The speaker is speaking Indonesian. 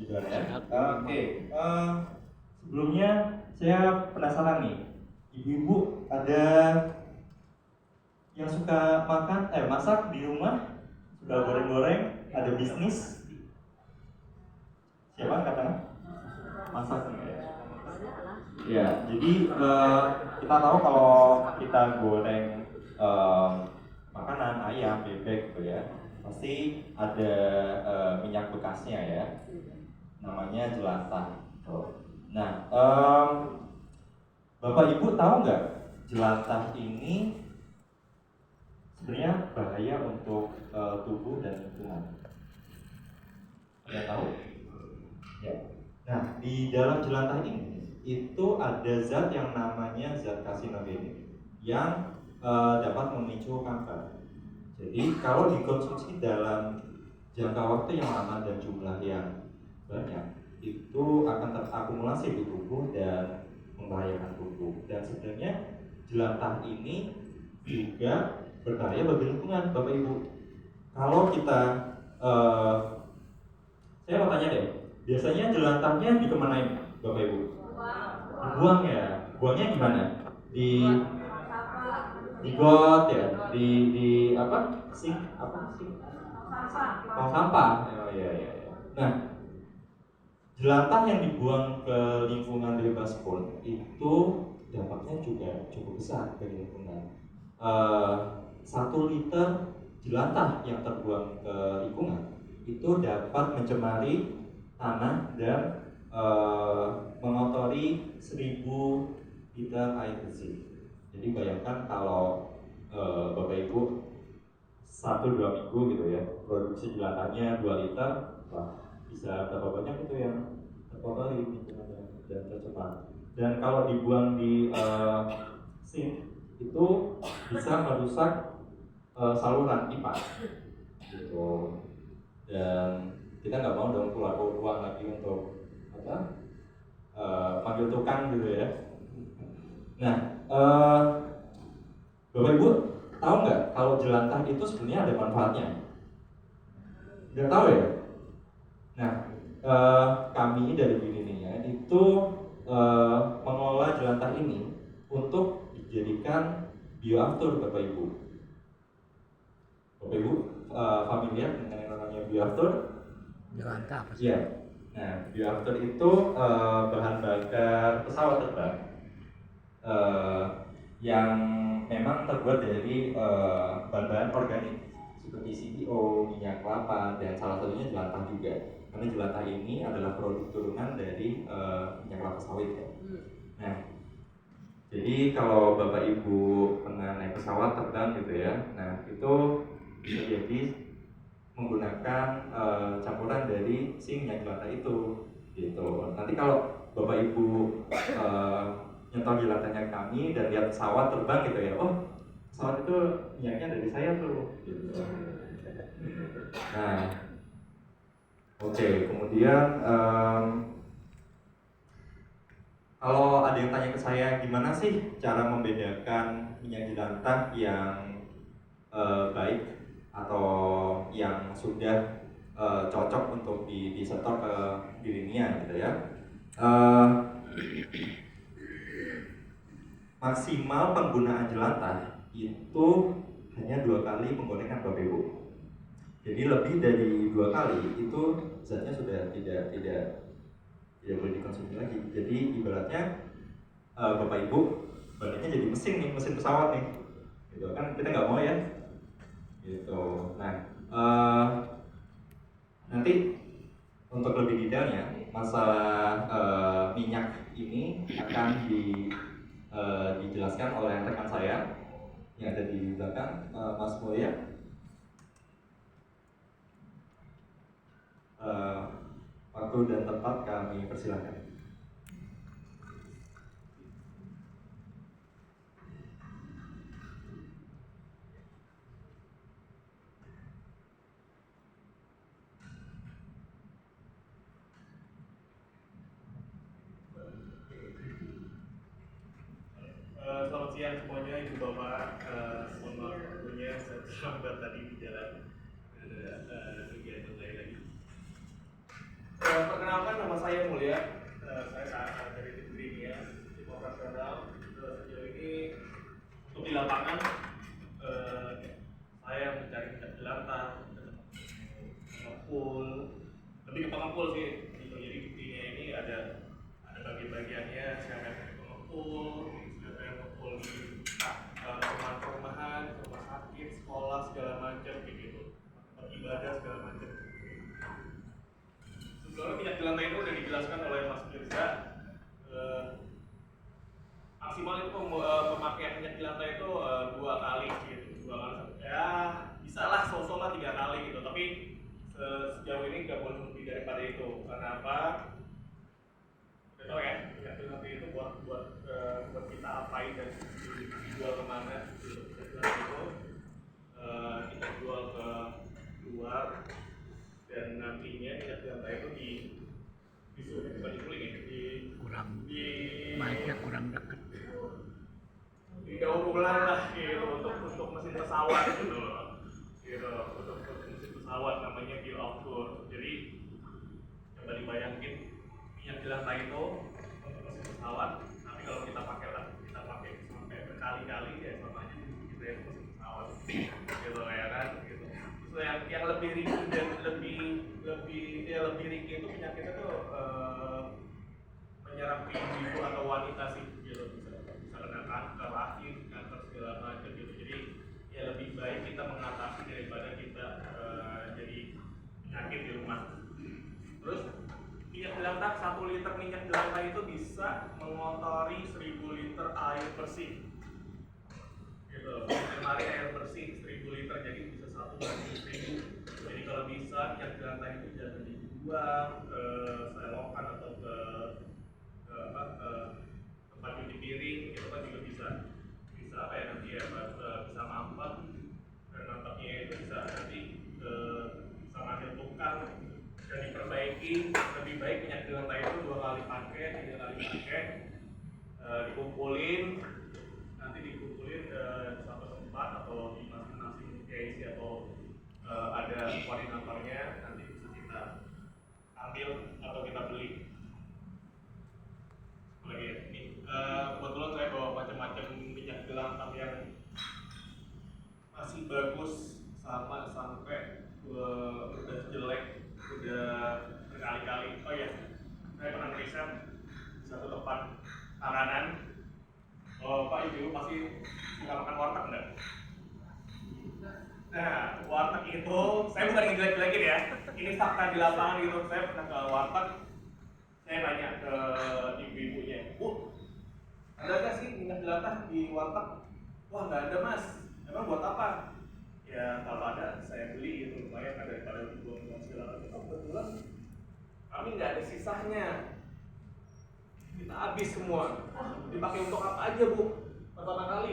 gitu ya. Sebelumnya saya penasaran nih, ibu-ibu ada yang suka masak di rumah, suka goreng-goreng, ada bisnis? Siapa katakan? Masak nih ya. Ya, jadi kita tahu kalau kita goreng makanan ayam, bebek gitu ya, pasti ada minyak bekasnya ya, namanya jelantah. Nah, Bapak Ibu tahu nggak jelantah ini sebenarnya bahaya untuk tubuh dan lingkungan? Ada tahu? Ya. Nah, di dalam jelantah ini itu ada zat yang namanya zat karsinogen yang dapat memicu kanker. Jadi kalau dikonsumsi dalam jangka waktu yang lama dan jumlah yang banyak, itu akan terakumulasi di tubuh dan membahayakan tubuh. Dan sebenarnya jelantah ini juga berbahaya bagi lingkungan, Bapak Ibu. Kalau kita saya mau tanya deh, biasanya jelantahnya dikemanain, Bapak Ibu? Dibuang ya? Buangnya gimana? Di got ya? Di apa? Sink? Apa sih? Tong sampah. Oh iya iya. Nah, jelantah yang dibuang ke lingkungan bebas pun itu dampaknya juga cukup besar bagi lingkungan. 1 liter jelantah yang terbuang ke lingkungan itu dapat mencemari tanah dan mengotori 1000 liter air bersih. Jadi bayangkan kalau Bapak Ibu 1-2 minggu gitu ya, produksi jelantahnya 2 liter, wah bisa berapa banyak itu yang terkotori dan tercemar. Dan kalau dibuang di sink itu bisa merusak saluran pipa gitu. Dan kita nggak mau dong keluar uang lagi untuk panggil tukang gitu ya. Nah, Bapak Ibu tahu nggak kalau jelantah itu sebenarnya ada manfaatnya? Nggak tahu ya? Nah, kami dari Bininia itu mengelola jelantah ini untuk dijadikan bioaftur, Bapak Ibu. Bapak Ibu familiar dengan yang namanya bioaftur? Jelantah apa sih? Iya. Nah, bioaftur itu bahan bakar pesawat terbang yang memang terbuat dari bahan-bahan organik seperti CPO, minyak kelapa, dan salah satunya jelantah juga. Karena jelantah ini adalah produk turunan dari minyak kelapa sawit ya. Nah, jadi kalau Bapak Ibu pernah naik pesawat terbang gitu ya, nah itu bisa jadi menggunakan campuran dari si minyak jelantah itu gitu. Nanti kalau Bapak Ibu nyetor jelantahnya kami dan lihat pesawat terbang gitu ya, oh pesawat itu minyaknya dari saya tuh gitu. Nah, oke, kemudian kalau ada yang tanya ke saya gimana sih cara membedakan minyak jelantah yang baik atau yang sudah cocok untuk disetor ke Bininia gitu ya. Maksimal penggunaan jelantah itu hanya 2 kali penggorengan, Bapak Ibu. Jadi lebih dari 2 kali itu zatnya sudah tidak boleh dikonsumsi lagi. Jadi ibaratnya Bapak Ibu baliknya jadi mesin pesawat nih. Gitu kan kita nggak mau ya. Gitu. Nah, nanti untuk lebih detailnya masalah minyak ini akan dijelaskan oleh rekan saya yang ada di belakang, Mas Mulya. Waktu dan tempat kami persilahkan. Selamat siang semuanya, Ibu Bapak. Mohon maaf waktunya saya terlambat tadi di jalan. Kegiatan lain lagi. Perkenalkan saya saat dari tim Green ya, tim operasional. Sejauh ini untuk di lapangan saya mencari minyak jelantah, pengepul, lebih ke pengepul sih. Gitu. Jadi buktinya ini ada bagian-bagiannya, siapa yang pengepul, siapa yang pengepul di perumahan, rumah sakit, sekolah segala macam gitu, tempat ibadah segala macam. Sebelumnya minyak jelantah itu sudah dijelaskan oleh Mas Mirza. Maksimal itu pemakaian minyak jelantah itu 2 kali gitu, 2 kali ya bisa lah sosok lah 3 kali gitu, tapi sejauh ini nggak boleh lebih daripada itu. Karena apa? Kita tahu ya, minyak jelantah itu buat kita apain dan dijual kemana gitu. Minyak jelantah itu kita jual ke luar, dan nantinya minyak jelantah itu kurang dekat. Didaur ulang lah gitu untuk mesin pesawat gitu untuk mesin pesawat namanya bioaftur. Jadi coba dibayangin minyak jelantah itu untuk mesin pesawat, tapi kalau kita pakai sampai berkali-kali ya sama aja kita itu mesin pesawat gitu ya kan gitu. So, yang lebih ringan dan lebih ringan itu penyakitnya tuh menyerang ibu atau wanita sih gitu, bisa kena kanker rahim, kanker segala macam gitu. Jadi ya lebih baik kita mengatasi daripada kita jadi penyakit di rumah. Terus minyak jelantah, 1 liter minyak jelantah itu bisa mengotori 1000 liter air bersih gitu. Lemari air bersih 1000 liter, jadi bisa 1 banding 1000. Jadi kalau bisa minyak jelantah itu jangan dibuang ke selokan atau ke tempat cuci piring, itu kan juga bisa apa ya nanti ya, bisa mampet, dan mampetnya itu bisa nanti bisa menghasilkan dan diperbaiki. Lebih baik minyak jelantah itu 2 kali pakai, 3 kali pakai, dikumpulin di satu tempat atau di masing-masing case atau ada koordinatornya, nanti bisa kita ambil atau kita beli. Lagi ini kebetulan saya bawa macam-macam minyak jelantah yang masih bagus sama sampai udah jelek, udah berkali-kali. Oh ya, saya pernah riset di satu tempat makanan. Pak Ibu pasti suka makan warteg enggak? Nah, warteg itu saya bukan ngejelek-jelekin ya, ini fakta di lapangan gitu. Saya pernah ke warteg, saya nanya ke ibu-ibunya, Bu, ada nggak sih minyak jelantah di warteg? Wah, nggak ada Mas. Emang buat apa? Ya kalau ada saya beli gitu, lumayan kan daripada dibuang-buang segala macam. Kebetulan kami nggak ada sisanya, kita habis semua. Dipakai untuk apa aja Bu? Pertama kali